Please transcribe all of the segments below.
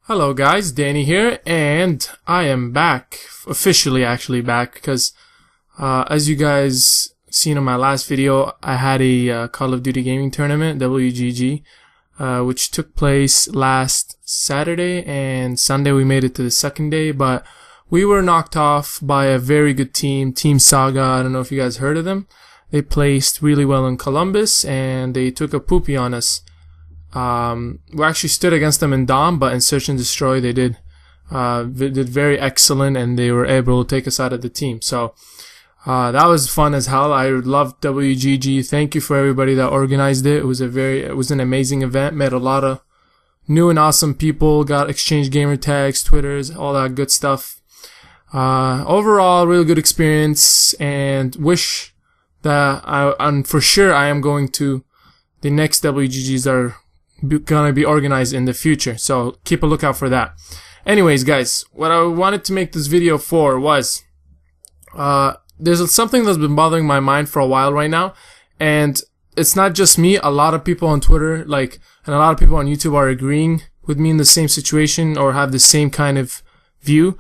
Hello guys, Danny here, and I am back, officially actually back, because as you guys seen in my last video, I had a Call of Duty gaming tournament, WGG, which took place last Saturday, and Sunday we made it to the second day, but we were knocked off by a very good team, Team Saga. I don't know if you guys heard of them. They placed really well in Columbus, and they took a poopy on us. We actually stood against them in Dom, but in Search and Destroy they did very excellent, and they were able to take us out of the team. So that was fun as hell. I loved WGG. Thank you for everybody that organized it. It was an amazing event. Met a lot of new and awesome people. Got exchanged gamer tags, Twitters, all that good stuff. Overall, really good experience, and wish that I'm for sure I am going to the next WGGs are gonna be organized in the future, so keep a lookout for that. Anyways guys, what I wanted to make this video for was there's something that's been bothering my mind for a while right now, and it's not just me. A lot of people on Twitter and a lot of people on YouTube are agreeing with me in the same situation or have the same kind of view.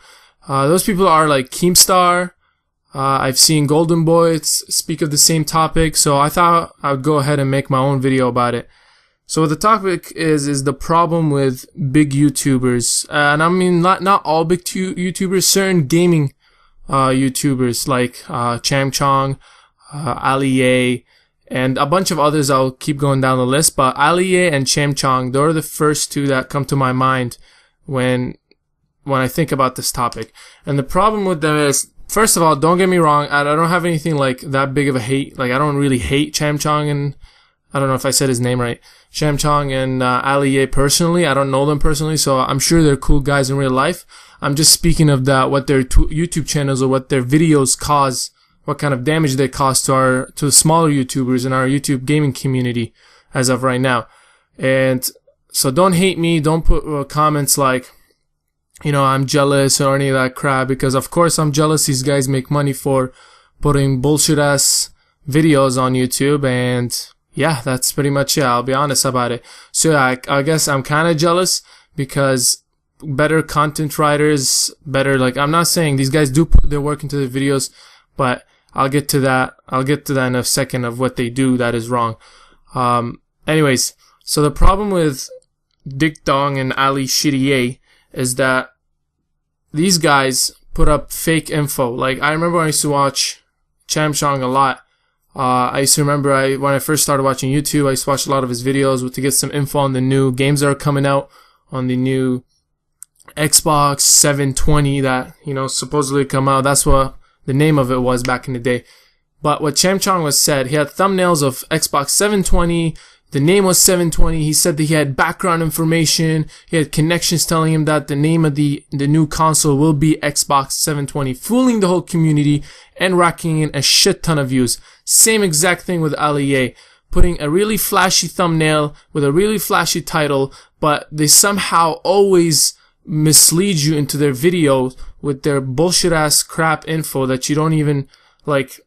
Those people are like Keemstar. I've seen Golden Boy speak of the same topic, so I thought I would go ahead and make my own video about it. So the topic is the problem with big YouTubers, and I mean not all big YouTubers, certain gaming YouTubers like ChampChong, Ali-A, and a bunch of others. I'll keep going down the list, but Ali-A and ChampChong, they're the first two that come to my mind when I think about this topic. And the problem with them is, first of all, don't get me wrong, I don't have anything like that big of a hate. Like, I don't really hate ChampChong, and I don't know if I said his name right, ChampChong and Ali-A personally. I don't know them personally, so I'm sure they're cool guys in real life. I'm just speaking of what their YouTube channels or what their videos cause, what kind of damage they cause to the smaller YouTubers in our YouTube gaming community as of right now. And so don't hate me, don't put comments like, you know, I'm jealous or any of that crap, because of course I'm jealous. These guys make money for putting bullshit ass videos on YouTube, and yeah, that's pretty much it. I'll be honest about it. So yeah, I guess I'm kind of jealous because better content writers, I'm not saying these guys do put their work into the videos, but I'll get to that in a second of what they do that is wrong. Anyways, so the problem with Dick Dong and Ali Shitty is that these guys put up fake info. Like, I remember I used to watch ChampChong a lot. I used to remember when I first started watching YouTube, I used to watch a lot of his videos to get some info on the new games that are coming out on the new Xbox 720 that, you know, supposedly come out. That's what the name of it was back in the day. But what ChampChong was said, he had thumbnails of Xbox 720. The name was 720. He said that he had background information. He had connections telling him that the name of the new console will be Xbox 720, fooling the whole community and racking in a shit ton of views. Same exact thing with Ali-A, putting a really flashy thumbnail with a really flashy title, but they somehow always mislead you into their videos with their bullshit ass crap info that you don't even, like,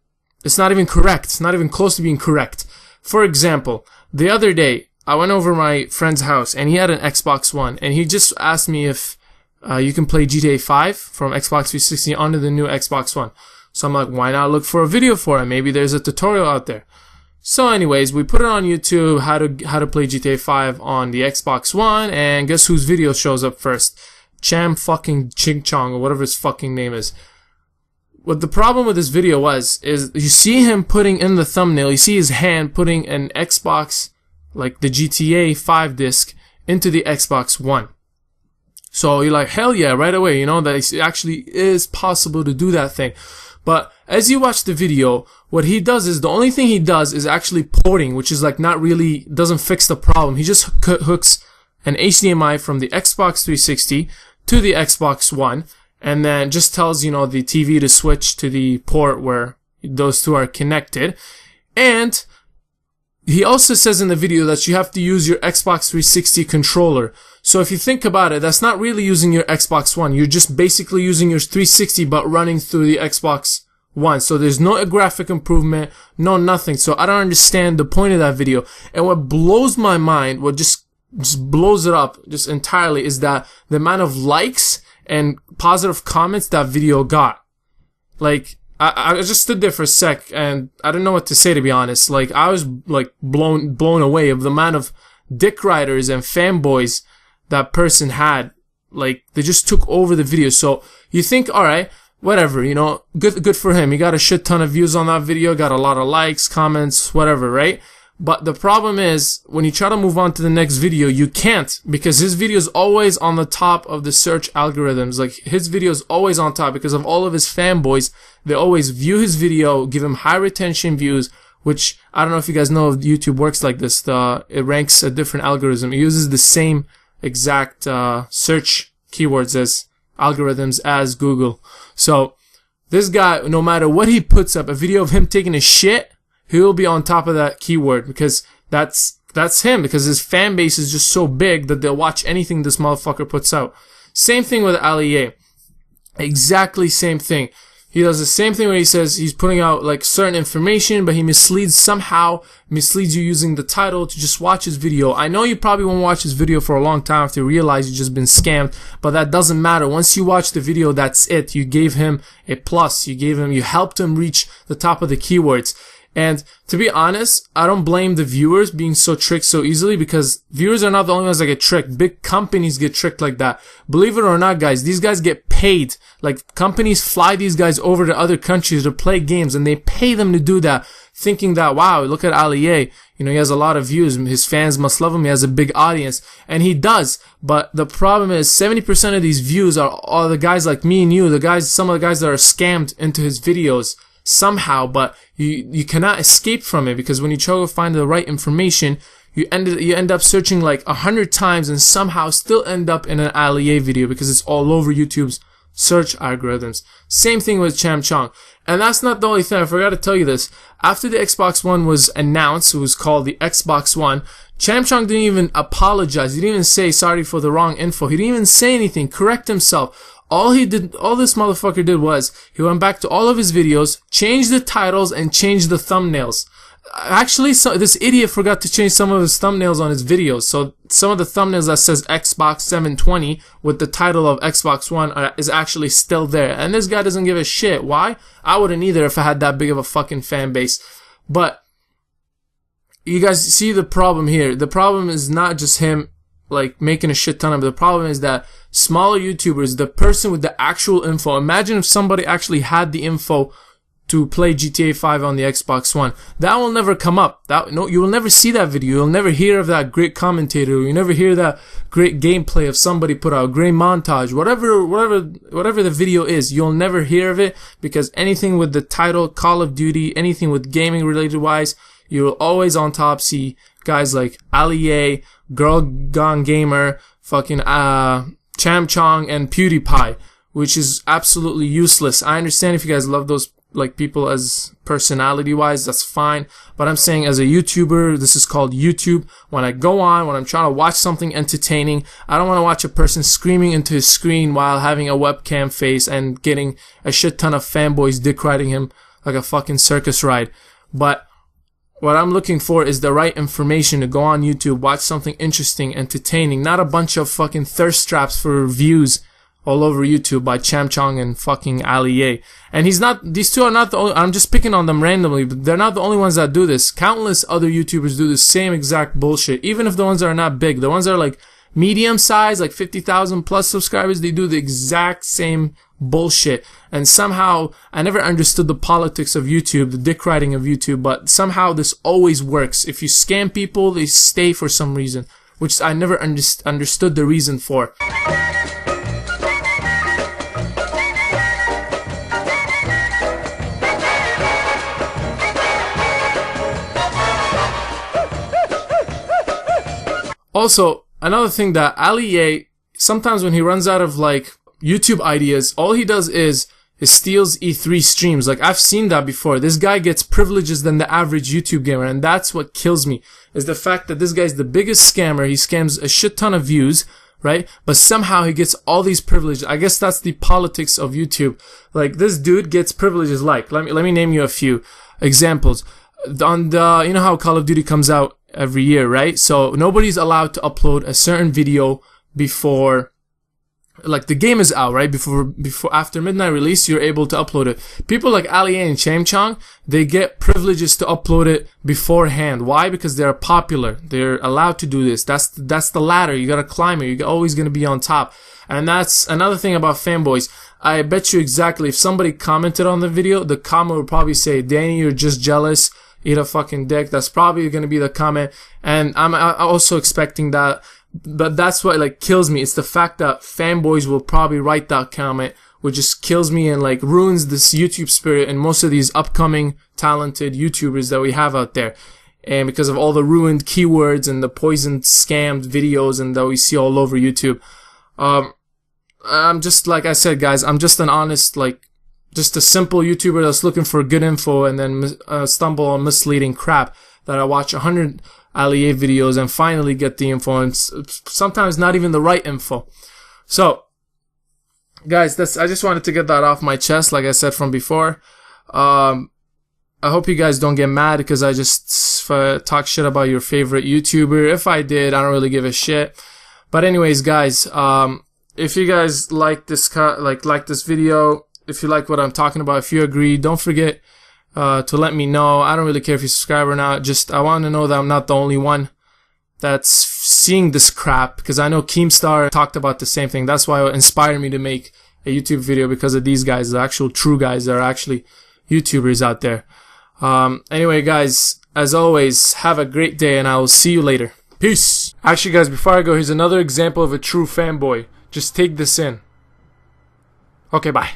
it's not even correct. It's not even close to being correct. For example, the other day, I went over my friend's house, and he had an Xbox One, and he just asked me if you can play GTA 5 from Xbox 360 onto the new Xbox One. So I'm like, why not look for a video for it? Maybe there's a tutorial out there. So anyways, we put it on YouTube, how to play GTA 5 on the Xbox One, and guess whose video shows up first? ChampChong or whatever his fucking name is. What the problem with this video is you see him putting in the thumbnail, you see his hand putting an Xbox, like the GTA 5 disc, into the Xbox One. So you're like, hell yeah, right away, you know, that it actually is possible to do that thing. But as you watch the video, what he does is, the only thing he does is actually porting, which is like not really, doesn't fix the problem. He just hooks an HDMI from the Xbox 360 to the Xbox One, and then just tells, you know, the TV to switch to the port where those two are connected. And he also says in the video that you have to use your Xbox 360 controller. So if you think about it, that's not really using your Xbox One. You're just basically using your 360 but running through the Xbox One. So there's no graphic improvement, no nothing. So I don't understand the point of that video. And what blows my mind, what just just blows it up just entirely is that the amount of likes and positive comments that video got. Like, I just stood there for a sec and I didn't know what to say, to be honest. Like, I was like blown away of the amount of dick riders and fanboys that person had. Like, they just took over the video. So you think, alright, whatever, you know, good for him. He got a shit ton of views on that video, got a lot of likes, comments, whatever, right? But the problem is, when you try to move on to the next video, you can't, because his video is always on the top of the search algorithms. Like, his video is always on top because of all of his fanboys. They always view his video, give him high retention views, which, I don't know if you guys know if YouTube works like this. It ranks a different algorithm. It uses the same exact search keywords as algorithms as Google. So, this guy, no matter what he puts up, a video of him taking a shit, he will be on top of that keyword because that's him, because his fan base is just so big that they'll watch anything this motherfucker puts out. Same thing with Ali-A. Exactly same thing. He does the same thing where he says he's putting out like certain information, but he somehow misleads you using the title to just watch his video. I know you probably won't watch his video for a long time after you realize you've just been scammed, but that doesn't matter. Once you watch the video, that's it. You gave him a plus. You helped him reach the top of the keywords. And to be honest, I don't blame the viewers being so tricked so easily, because viewers are not the only ones that get tricked. Big companies get tricked like that. Believe it or not, guys, these guys get paid. Like, companies fly these guys over to other countries to play games, and they pay them to do that, thinking that, wow, look at Ali-A. You know, he has a lot of views. His fans must love him. He has a big audience. And he does. But the problem is 70% of these views are the guys like me and you, some of the guys that are scammed into his videos somehow, but you cannot escape from it, because when you try to find the right information, you end up searching like 100 times and somehow still end up in an Ali-A video, because it's all over YouTube's search algorithms. Same thing with ChampChong. And that's not the only thing. I forgot to tell you this. After the Xbox One was announced, it was called the Xbox One, ChampChong didn't even apologize. He didn't even say sorry for the wrong info. He didn't even say anything, correct himself. All this motherfucker did was, he went back to all of his videos, changed the titles, and changed the thumbnails. Actually, this idiot forgot to change some of his thumbnails on his videos. So, some of the thumbnails that says Xbox 720 with the title of Xbox One is actually still there. And this guy doesn't give a shit. Why? I wouldn't either if I had that big of a fucking fan base. But, you guys see the problem here. The problem is not just him, like, making a shit ton of it. The problem is that smaller YouTubers, the person with the actual info, imagine if somebody actually had the info to play GTA 5 on the Xbox One. That will never come up. You will never see that video. You'll never hear of that great commentator. You'll never hear that great gameplay of somebody put out, great montage, whatever the video is. You'll never hear of it, because anything with the title Call of Duty, anything with gaming related wise, you will always on top see guys like Ali-A, Girl Gone Gamer, fucking ChampChong, and PewDiePie, which is absolutely useless. I understand if you guys love those like people as personality wise, that's fine, but I'm saying as a YouTuber, this is called YouTube. When I go on, when I'm trying to watch something entertaining, I don't want to watch a person screaming into his screen while having a webcam face and getting a shit ton of fanboys dick riding him like a fucking circus ride. But what I'm looking for is the right information to go on YouTube, watch something interesting, entertaining, not a bunch of fucking thirst traps for views all over YouTube by ChampChong and fucking Ali-A. And these two are not the only, I'm just picking on them randomly, but they're not the only ones that do this. Countless other YouTubers do the same exact bullshit, even if the ones that are not big. The ones that are like medium size, like 50,000 plus subscribers, they do the exact same bullshit. And somehow, I never understood the politics of YouTube, the dick riding of YouTube, but somehow this always works. If you scam people, they stay for some reason, which I never understood the reason for. Also, another thing that Ali-A, sometimes when he runs out of like YouTube ideas, all he does is steals E3 streams. Like, I've seen that before. This guy gets privileges than the average YouTube gamer, and that's what kills me, is the fact that this guy's the biggest scammer. He scams a shit ton of views, right? But somehow he gets all these privileges. I guess that's the politics of YouTube. Like, this dude gets privileges like, let me name you a few examples. On the, you know how Call of Duty comes out every year, right? So nobody's allowed to upload a certain video before, like, the game is out, right? Before after midnight release, you're able to upload it. People like Ali-A and ChampChong, they get privileges to upload it beforehand. Why? Because they're popular. They're allowed to do this. That's the ladder. You gotta climb it. You're always gonna be on top. And that's another thing about fanboys. I bet you exactly, if somebody commented on the video, the comment would probably say, Danny, you're just jealous. Eat a fucking dick. That's probably gonna be the comment. And I'm also expecting that. But that's what, like, kills me. It's the fact that fanboys will probably write that comment, which just kills me and, like, ruins this YouTube spirit and most of these upcoming talented YouTubers that we have out there. And because of all the ruined keywords and the poisoned, scammed videos and that we see all over YouTube. I'm just, like I said, guys, I'm just an honest, like, just a simple YouTuber that's looking for good info and then stumble on misleading crap that I watch 100 Ali-A videos and finally get the info, and sometimes not even the right info. So, guys, I just wanted to get that off my chest, like I said from before. I hope you guys don't get mad because I just talk shit about your favorite YouTuber. If I did, I don't really give a shit. But anyways, guys, if you guys like this video, if you like what I'm talking about, if you agree, don't forget to let me know. I don't really care if you subscribe or not. Just, I want to know that I'm not the only one that's seeing this crap, because I know Keemstar talked about the same thing. That's why it inspired me to make a YouTube video, because of these guys, the actual true guys that are actually YouTubers out there. Anyway, guys, as always, have a great day and I will see you later. Peace. Actually, guys, before I go, here's another example of a true fanboy. Just take this in. Okay, bye.